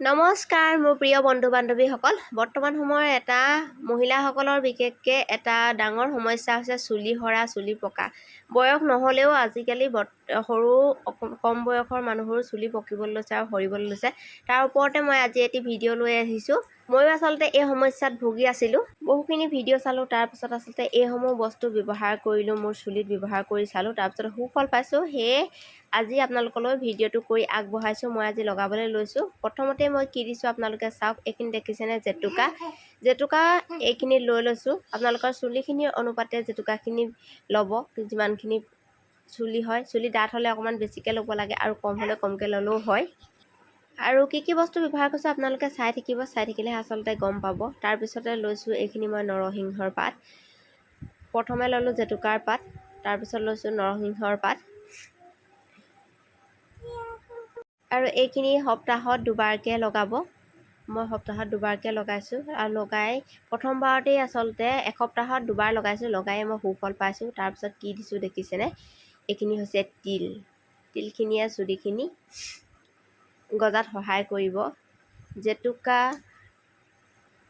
নমস্কাৰ মোৰ প্ৰিয় বন্ধু বান্ধৱীসকল। বৰ্তমান সময়ৰ এটা মহিলাসকলৰ বিশেষকৈ এটা ডাঙৰ সমস্যা হৈছে চুলি সৰা, চুলি পকা। বয়স নহ'লেও আজিকালি সৰু কম বয়সৰ মানুহৰো চুলি পকিবলৈ লৈছে আৰু সৰিবলৈ লৈছে। তাৰ ওপৰতে মই আজি এটি ভিডিঅ' লৈ আহিছোঁ। ময়ো আচলতে এই সমস্যাত ভুগি আছিলোঁ। বহুখিনি ভিডিঅ' চালোঁ, তাৰপিছত আচলতে এইসমূহ বস্তু ব্যৱহাৰ কৰিলোঁ, মোৰ চুলিত ব্যৱহাৰ কৰি চালোঁ, তাৰপিছত সুফল পাইছোঁ। সেয়ে আজি আপোনালোকলৈ ভিডিঅ'টো কৰি আগবঢ়াইছোঁ। মই আজি লগাবলৈ লৈছোঁ। প্ৰথমতে মই কি দিছোঁ আপোনালোকে চাওক। এইখিনি দেখিছেনে জেতুকা এইখিনি লৈ লৈছোঁ। আপোনালোকৰ চুলিখিনিৰ অনুপাতে জেতুকাখিনি ল'ব। যিমানখিনি চুলি হয়, চুলি ডাঠ হ'লে অকণমান বেছিকৈ ল'ব লাগে আৰু কম হ'লে কমকৈ ল'লেও হয়। আৰু কি বস্তু ব্যৱহাৰ কৰিছোঁ আপোনালোকে চাই থাকিব, চাই থাকিলেহে আচলতে গম পাব। তাৰপিছতে লৈছোঁ এইখিনি মই নৰসিংহৰ পাত। প্ৰথমে ল'লোঁ জেতুকাৰ পাত, তাৰপিছত লৈছোঁ নৰসিংহৰ পাত। আৰু এইখিনি সপ্তাহত দুবাৰকৈ লগাব। মই সপ্তাহত দুবাৰকৈ লগাইছোঁ আৰু লগাই প্ৰথমবাৰতেই আচলতে এসপ্তাহত দুবাৰ লগাইছোঁ। লগাই মই সুফল পাইছোঁ। তাৰপিছত কি দিছোঁ দেখিছেনে? এইখিনি হৈছে তিলখিনিয়ে চুলিখিনি গজাত সহায় কৰিব। জেতুকা,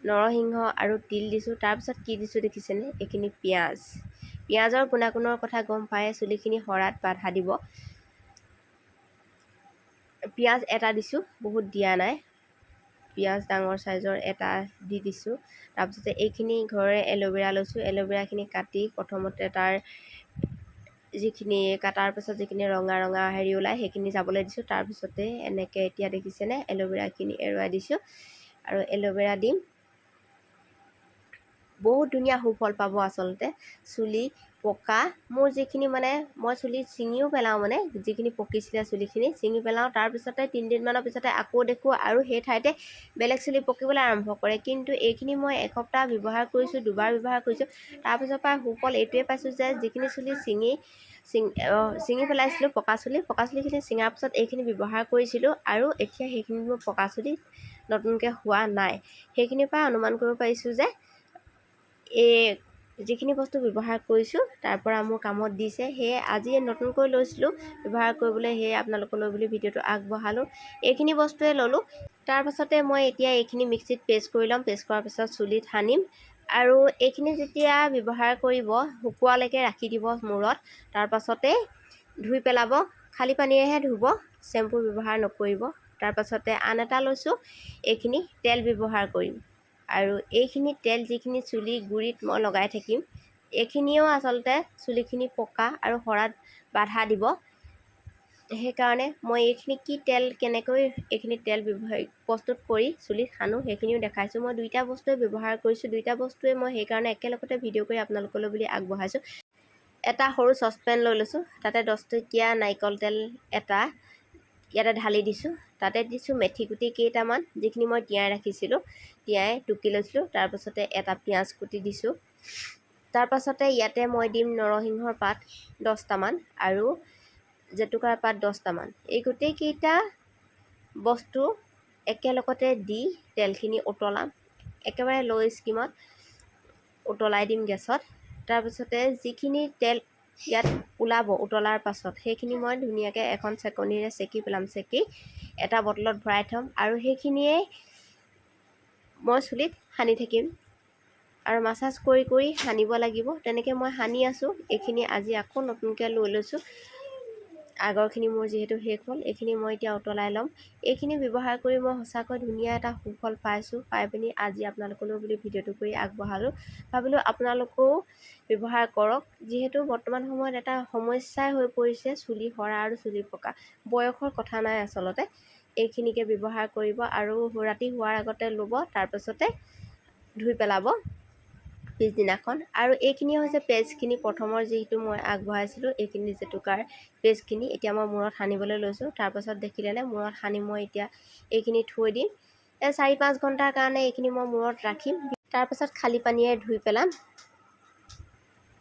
নৰসিংহ আৰু তিল দিছোঁ। তাৰপিছত কি দিছোঁ দেখিছেনে? এইখিনি পিঁয়াজৰ গুণাগুণৰ কথা গম পায়ে, চুলিখিনি সৰাত বাধা দিব। পিঁয়াজ এটা দিছোঁ, বহুত দিয়া নাই। পিঁয়াজ ডাঙৰ চাইজৰ এটা দি দিছোঁ। তাৰপিছতে এইখিনি ঘৰৰে এল'ভেৰা লৈছোঁ। এল'ভেৰাখিনি কাটি প্ৰথমতে তাৰ যিখিনি কাটাৰ পাছত যিখিনি ৰঙা ৰঙা হেৰি ওলায় সেইখিনি যাবলৈ দিছোঁ। তাৰপিছতে এনেকৈ এতিয়া দেখিছেনে এল'ভেৰাখিনি এৰুৱাই দিছোঁ আৰু এল'ভেৰা দিম। বহুত ধুনীয়া সুফল পাব আচলতে। চুলি পকা মোৰ যিখিনি মই চুলি ছিঙিও পেলাওঁ, যিখিনি পকিছিলে চুলিখিনি ছিঙি পেলাওঁ। তাৰপিছতে 3 দিনমানৰ পিছতে আকৌ দেখোঁ আৰু সেই ঠাইতে বেলেগ চুলি পকিবলৈ আৰম্ভ কৰে। কিন্তু এইখিনি মই এসপ্তাহ ব্যৱহাৰ কৰিছোঁ, দুবাৰ ব্যৱহাৰ কৰিছোঁ। তাৰপিছৰ পৰা সুফল এইটোৱে পাইছোঁ যে যিখিনি চুলি ছিঙি পেলাইছিলোঁ, পকা চুলিখিনি ছিঙাৰ পিছত এইখিনি ব্যৱহাৰ কৰিছিলোঁ আৰু এতিয়া সেইখিনি মোৰ পকা চুলি নতুনকৈ হোৱা নাই। সেইখিনিৰ পৰা অনুমান কৰিব পাৰিছোঁ যে এই যিখিনি বস্তু ব্যৱহাৰ কৰিছোঁ তাৰ পৰা মোৰ কামত দিছে। সেয়ে আজি নতুনকৈ লৈছিলোঁ ব্যৱহাৰ কৰিবলৈ, সেয়ে আপোনালোকলৈ বুলি ভিডিঅ'টো আগবঢ়ালোঁ। এইখিনি বস্তুৱে ল'লোঁ। তাৰপাছতে মই এতিয়া এইখিনি মিক্সিত পেষ্ট কৰি ল'ম। পেষ্ট কৰাৰ পিছত চুলিত সানিম আৰু এইখিনি যেতিয়া ব্যৱহাৰ কৰিব শুকোৱালৈকে ৰাখি দিব মূৰত। তাৰপাছতে ধুই পেলাব। খালী পানীৰেহে ধুব, শ্বেম্পু ব্যৱহাৰ নকৰিব। তাৰপাছতে আন এটা লৈছোঁ, এইখিনি তেল ব্যৱহাৰ কৰিম আৰু এইখিনি তেল যিখিনি চুলি গুৰিত মই লগাই থাকিম, এইখিনিও আচলতে চুলিখিনি পকা আৰু সৰাত বাধা দিব। সেইকাৰণে মই এইখিনি কেনেকৈ এইখিনি তেল প্ৰস্তুত কৰি চুলিত সানো সেইখিনিও দেখাইছোঁ। মই দুইটা বস্তুৱে ব্যৱহাৰ কৰিছোঁ। দুইটা বস্তুৱে মই সেইকাৰণে একেলগতে ভিডিঅ' কৰি আপোনালোকলৈ বুলি আগবঢ়াইছোঁ। এটা সৰু চচপেন লৈ লৈছোঁ। তাতে 10 টকীয়া নাৰিকল তেল এটা ইয়াতে ঢালি দিছোঁ। তাতে দিছোঁ মেথি গুটি কেইটামান, যিখিনি মই তিয়াই ৰাখিছিলোঁ, তিয়াই টুকি লৈছিলোঁ। তাৰপাছতে এটা পিঁয়াজ কুটি দিছোঁ। তাৰপাছতে ইয়াতে মই দিম নৰসিংহৰ পাত 10টামান আৰু জেতুকাৰ পাত 10টামান। এই গোটেইকেইটা বস্তু একেলগতে দি তেলখিনি উতলাম। একেবাৰে ল' স্কিমত উতলাই দিম গেছত। তাৰপিছতে যিখিনি তেল ইয়াত ওলাব উতলাৰ পাছত সেইখিনি মই ধুনীয়াকৈ এখন চেকনিৰে চেকি পেলাম। চেকি এটা বটলত ভৰাই থ'ম আৰু সেইখিনিয়ে মই চুলিত সানি থাকিম আৰু মাছাজ কৰি কৰি সানিব লাগিব। তেনেকৈ মই সানি আছোঁ। এইখিনি আজি আকৌ নতুনকৈ লৈ লৈছোঁ। আগৰখিনি মোৰ যিহেতু শেষ হ'ল, এইখিনি মই এতিয়া উতলাই ল'ম। এইখিনি ব্যৱহাৰ কৰি মই সঁচাকৈ ধুনীয়া এটা সুফল পাইছোঁ। পাই পিনি আজি আপোনালোকলৈ বুলি ভিডিঅ'টো কৰি আগবঢ়ালোঁ। ভাবিলোঁ আপোনালোকেও ব্যৱহাৰ কৰক। যিহেতু বৰ্তমান সময়ত এটা সমস্যাই হৈ পৰিছে চুলি সৰা আৰু চুলি পকা। বয়সৰ কথা নাই আচলতে। এইখিনিকে ব্যৱহাৰ কৰিব আৰু ৰাতি শোৱাৰ আগতে ল'ব। তাৰপাছতে ধুই পেলাব পিছদিনাখন। আৰু এইখিনি হৈছে পেষ্টখিনি প্ৰথমৰ যিটো মই আগবঢ়াইছিলোঁ, এইখিনি জেতুকাৰ পেষ্টখিনি এতিয়া মই মূৰত সানিবলৈ লৈছোঁ। তাৰপাছত দেখিলেনে মূৰত সানি মই এতিয়া এইখিনি থৈ দিম। 4-5 ঘণ্টাৰ কাৰণে এইখিনি মই মূৰত ৰাখিম। তাৰপাছত খালী পানীৰে ধুই পেলাম।